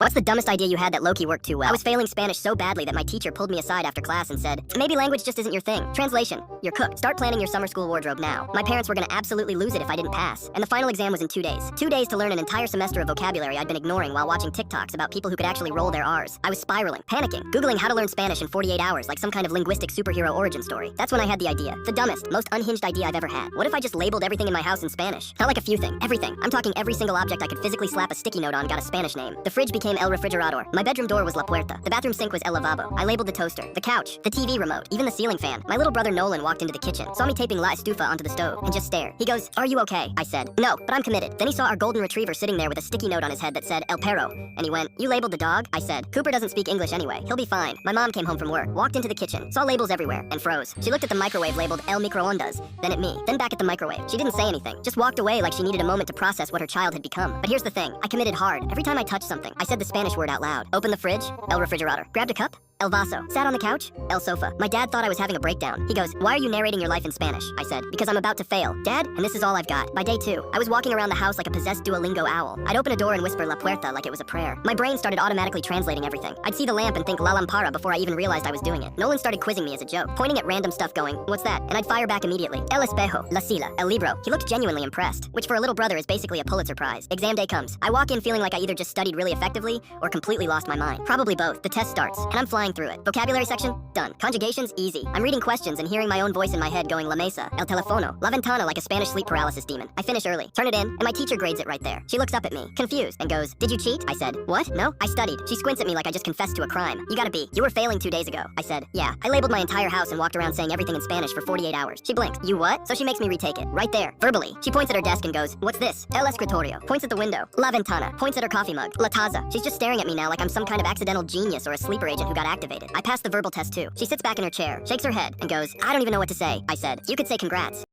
What's the dumbest idea you had that low-key worked too well? I was failing Spanish so badly that my teacher pulled me aside after class and said, maybe language just isn't your thing. Translation, you're cooked. Start planning your summer school wardrobe now. My parents were gonna absolutely lose it if I didn't pass. And the final exam was in 2 days. 2 days to learn an entire semester of vocabulary I'd been ignoring while watching TikToks about people who could actually roll their R's. I was spiraling, panicking, Googling how to learn Spanish in 48 hours like some kind of linguistic superhero origin story. That's when I had the idea. The dumbest, most unhinged idea I've ever had. What if I just labeled everything in my house in Spanish? Not like a few things, everything. I'm talking every single object I could physically slap a sticky note on got a Spanish name. The fridge became El Refrigerador. My bedroom door was La Puerta. The bathroom sink was El Lavabo. I labeled the toaster, the couch, the TV remote, even the ceiling fan. My little brother Nolan walked into the kitchen, saw me taping La Estufa onto the stove, and just stared. He goes, "Are you okay?" I said, "No, but I'm committed." Then he saw our golden retriever sitting there with a sticky note on his head that said El Perro, and he went, "You labeled the dog?" I said, "Cooper doesn't speak English anyway. He'll be fine." My mom came home from work, walked into the kitchen, saw labels everywhere, and froze. She looked at the microwave labeled El Microondas, then at me, then back at the microwave. She didn't say anything, just walked away like she needed a moment to process what her child had become. But here's the thing, I committed hard. Every time I touched something, I said the Spanish word out loud. Opened the fridge, El Refrigerador. Grabbed a cup, El Vaso. Sat on the couch, El Sofa. My dad thought I was having a breakdown. He goes, "Why are you narrating your life in Spanish?" I said, "Because I'm about to fail." Dad, and this is all I've got. By day 2, I was walking around the house like a possessed Duolingo owl. I'd open a door and whisper La Puerta like it was a prayer. My brain started automatically translating everything. I'd see the lamp and think La Lampara before I even realized I was doing it. Nolan started quizzing me as a joke, pointing at random stuff going, "What's that?" And I'd fire back immediately. El Espejo, La Sila, El Libro. He looked genuinely impressed, which for a little brother is basically a Pulitzer Prize. Exam day comes. I walk in feeling like I either just studied really effectively or completely lost my mind. Probably both. The test starts, and I'm flying through it. Vocabulary section, done. Conjugations, easy. I'm reading questions and hearing my own voice in my head going La Mesa, El Telefono, La Ventana like a Spanish sleep paralysis demon. I finish early, turn it in, and my teacher grades it right there. She looks up at me, confused, and goes, "Did you cheat?" I said, "What? No, I studied." She squints at me like I just confessed to a crime. "You gotta be. You were failing 2 days ago." I said, "Yeah." I labeled my entire house and walked around saying everything in Spanish for 48 hours. She blinks. "You what?" So she makes me retake it, right there, verbally. She points at her desk and goes, "What's this?" El Escritorio. Points at the window. La Ventana. Points at her coffee mug. La Taza. She's just staring at me now like I'm some kind of accidental genius or a sleeper agent who got activated. I passed the verbal test too. She sits back in her chair, shakes her head, and goes, "I don't even know what to say." I said, "You could say congrats."